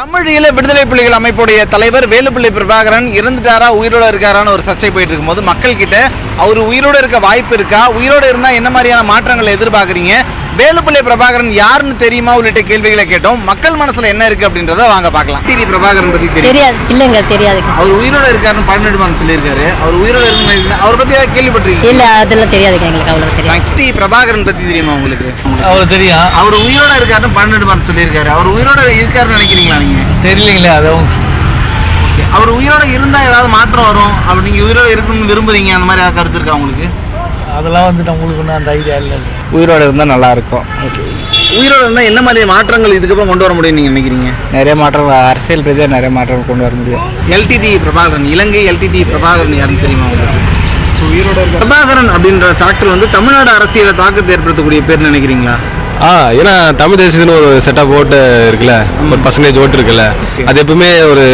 தமிழீழ விடுதலை புலிகள் அமைப்புடைய தலைவர் வேலுப்பிள்ளை பிரபாகரன் இறந்துட்டாரா உயிரோட இருக்காரான்னு ஒரு சர்ச்சை போயிட்டு இருக்கும்போது மக்கள் கிட்ட அவர் உயிரோட இருக்க வாய்ப்பு இருக்கா, உயிரோட இருந்தா என்ன மாதிரியான மாற்றங்களை எதிர்பார்க்குறீங்க, வேலுப்பிள்ளை பிரபாகரன் யாருன்னு தெரியுமா உள்ளிட்ட கேள்விகளை கேட்டோம். மக்கள் மனசுல என்ன இருக்கு அப்படின்றத வாங்க பார்க்கலாம். டிடி பிரபாகரன் பத்தி தெரியாது? இல்லங்க, தெரியாது. அவர் உயிரோட இருக்காருன்னு 12 சொல்லியிருக்காரு. அவர் உயிரோட இருக்கு, அவரை பத்தி கேள்விப்பட்டிருக்கீங்க? இல்ல, அதெல்லாம் தெரியாதுங்க, எங்களுக்கு அவ்வளவு தெரியாது. டிடி பிரபாகரன் பத்தி தெரியுமா உங்களுக்கு? அவர் தெரியும். அவர் உயிரோட இருக்காருன்னு 12 சொல்லியிருக்காரு. அவர் உயிரோட இருக்காருன்னு நினைக்கிறீங்களா நீங்க? தெரியலீங்களே. அதுவும் அவர் உயிரோட இருந்தா ஏதாவது மாற்றம் வரும் அப்படி நீங்க உயிரோட இருக்கணும்னு விரும்புறீங்க, அந்த மாதிரி கருத்து இருக்கா உங்களுக்கு? அதெல்லாம் நம்மளுக்கு ஒன்றும் அந்த ஐடியா இல்லை. உயிரோட இருந்தால் நல்லா இருக்கும். உயிரோட இருந்தால் என்ன மாதிரி மாற்றங்கள் இதுக்கப்புறம் கொண்டு வர முடியும் நீங்க நினைக்கிறீங்க? நிறைய மாற்றங்கள், அரசியல் ரீதியாக நிறைய மாற்றங்கள் கொண்டு வர முடியும். எல்டிடி பிரபாகரன், இலங்கை எல்டிடி பிரபாகரன் யாருன்னு தெரியுமா உங்களுக்கு? உயிரோட பிரபாகரன் அப்படின்ற டாக்டர் தமிழ்நாடு அரசியலை தாக்கத்தை ஏற்படுத்தக்கூடிய பேர் நினைக்கிறீங்களா? ஏன்னா தமிழ் தேசியன்னு ஒரு செட்டப் ஓட்டு இருக்குல்ல, ஒரு பர்சன்டேஜ் ஓட்டு இருக்குல்ல, அது எப்பவுமே ஒரு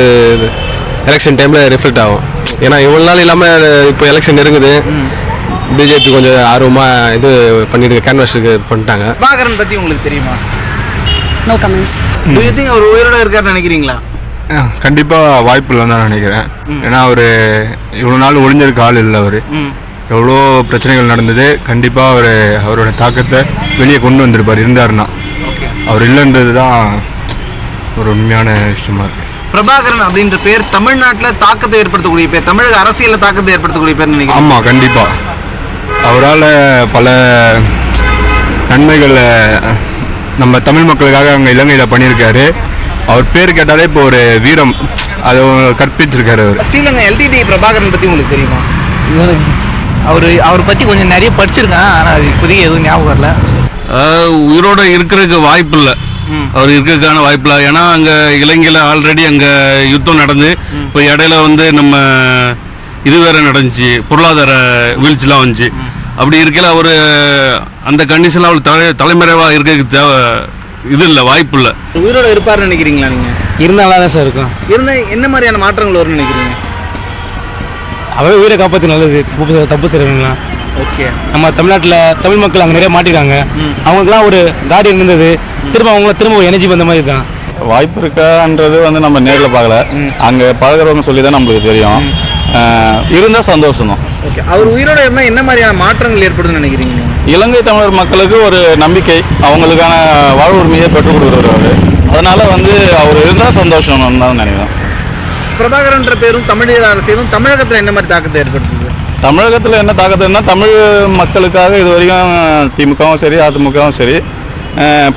எலெக்ஷன் டைம்ல ரிஃப்ளெக்ட் ஆகும். ஏன்னா இவ்வளோ நாள் இல்லாமல் இப்போ எலெக்ஷன் நெருங்குது, பிஜேபி கொஞ்சம் ஆர்வமாக இது பண்ணிட்டு கேன்வாஸுக்கு பண்ணிட்டாங்க. பிரபாகரன் பற்றி உங்களுக்கு தெரியுமா? No comments. Do you think அவர் உயிரோட இருக்காருன்னு நினைக்கிறீங்களா? கண்டிப்பாக வாய்ப்பு இல்லைன்னு தான் நினைக்கிறேன். ஏன்னா அவர் இவ்வளோ நாள் ஒளிஞ்சிருக்க ஆள் இல்லை. அவர் எவ்வளோ பிரச்சனைகள் நடந்தது, கண்டிப்பாக அவரோட தாக்கத்தை வெளியே கொண்டு வந்திருப்பார் இருந்தாருன்னா. அவர் இல்லைன்றது தான் ஒரு உண்மையான விஷயமா இருக்கு. பிரபாகரன் அப்படின்ற பேர் தமிழ்நாட்டில் தாக்கத்தை ஏற்படுத்தக்கூடிய பேர், தமிழக அரசியலில் தாக்கத்தை ஏற்படுத்தக்கூடிய பேர் நினைக்கிறேன். ஆமாம், கண்டிப்பாக அவரால் பல நன்மைகளை நம்ம தமிழ் மக்களுக்காக அங்கே இலங்கையில் பண்ணியிருக்காரு. அவர் பேர் கேட்டாலே இப்போ ஒரு வீரம் அதை கற்பித்திருக்காரு. அவர் ஸ்ரீலங்கா எல்டிடி பிரபாகரன் பற்றி உங்களுக்கு தெரியுமா? அவரை பற்றி கொஞ்சம் நிறைய படிச்சிருக்கேன், ஆனால் அது இப்போதைக்கு எதுவும் ஞாபகம் வரல. உயிரோட இருக்கிறதுக்கு வாய்ப்பு இல்லை, அவர் இருக்கிறதுக்கான வாய்ப்பு இல்லை. ஏன்னா அங்கே இலங்கையில் ஆல்ரெடி அங்கே யுத்தம் நடந்து இப்போ இடையில நம்ம இது வேற நடந்துச்சு, பொருளாதார வீழ்ச்சிலாம் வந்துச்சு. அப்படி இருக்கையில் அவர் அந்த கண்டிஷனில் அவர் தலைமறைவாக இருக்கிறதுக்கு தேவை இது இல்லை, வாய்ப்பு இல்லை. உயிரோட இருப்பார்னு நினைக்கிறீங்களா நீங்கள்? இருந்தாலும் தான் சார் இருக்கும். இருந்தால் என்ன மாதிரியான மாற்றங்கள் வரும்னு நினைக்கிறீங்க? அவரே உயிரை காப்பாற்றி நல்லது, தப்பு செய்யறீங்களா? ஓகே. நம்ம தமிழ்நாட்டில் தமிழ் மக்கள் அங்கே நிறைய மாட்டிருக்காங்க, அவங்களுக்குலாம் ஒரு கார்டியன் இருந்தது, திரும்ப ஒரு எனர்ஜி வந்த மாதிரி தான். வாய்ப்பு இருக்கான்றது நம்ம நேரில் பார்க்கல, அங்கே பழகிறவங்க சொல்லி தான் நம்மளுக்கு தெரியும். இருந்தால் சந்தோஷம் தான். ஓகே. அவர் உயிரோட இருந்தால் என்ன மாதிரியான மாற்றங்கள் ஏற்படும்னு நினைக்கிறீங்க? இலங்கை தமிழர் மக்களுக்கு ஒரு நம்பிக்கை, அவங்களுக்கான வாழ்வு உரிமையை பெற்றுக் கொடுக்குறவர். அதனால அவர் இருந்தால் சந்தோஷம் தான் நினைக்கிறேன். பிரபாகரன்ற பேரும் தமிழீழ அரசியலும் தமிழகத்தில் என்ன மாதிரி தாக்கத்தை ஏற்படுத்துது? தமிழகத்தில் என்ன தாக்கத்துன்னா, தமிழ் மக்களுக்காக இது வரைக்கும் திமுகவும் சரி அதிமுகவும் சரி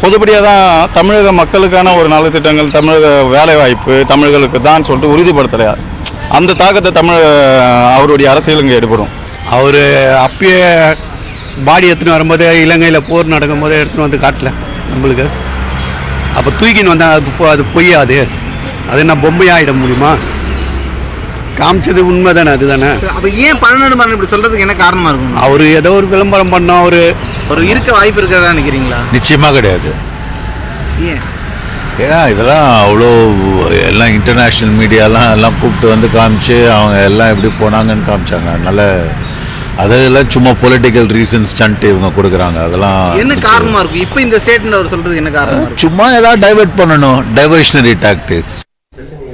பொதுப்படியாக தான் தமிழக மக்களுக்கான ஒரு நல திட்டங்கள், தமிழக வேலைவாய்ப்பு தமிழர்களுக்கு தான் சொல்லிட்டு உறுதிப்படுத்தலையா, அந்த தாக்கத்தை அவருடைய அரசியல் இங்கே ஏற்படும். அவர் அப்பயே பாடி எடுத்துன்னு வரும்போது இலங்கையில் போர் நடக்கும்போது எடுத்துன்னு வந்து காட்டல நம்மளுக்கு. அப்போ தூக்கின்னு வந்தால் அது பொய்யாது, அது என்ன பொம்மையாகிட முடியுமா? காமிச்சது உண்மை தானே, அதுதானே. அப்போ ஏன் 12 இப்படி சொல்கிறதுக்கு என்ன காரணமாக இருக்கும்? அவர் ஏதோ ஒரு விளம்பரம் பண்ணோம், அவர் இருக்க வாய்ப்பு இருக்கிறதா நினைக்கிறீங்களா? நிச்சயமாக கிடையாது. ஏன்? ஏன்னா இதெல்லாம் அவ்வளோ எல்லாம் இன்டர்நேஷ்னல் மீடியாலாம் எல்லாம் கூப்பிட்டு காமிச்சு அவங்க எல்லாம் எப்படி போனாங்கன்னு காமிச்சாங்க. அதனால் அதெல்லாம் சும்மா பொலிட்டிக்கல் ரீசன்ஸ் ஸ்டண்ட் இவங்க கொடுக்குறாங்க. அதெல்லாம் என்ன காரணமாக இருக்கும் இப்போ இந்த ஸ்டேட்மெண்ட் அவர் சொல்கிறது என்ன காரணம்? சும்மா ஏதாவது டைவர்ட் பண்ணணும், டைவர்ஷனரி டாக்டிக்ஸ்.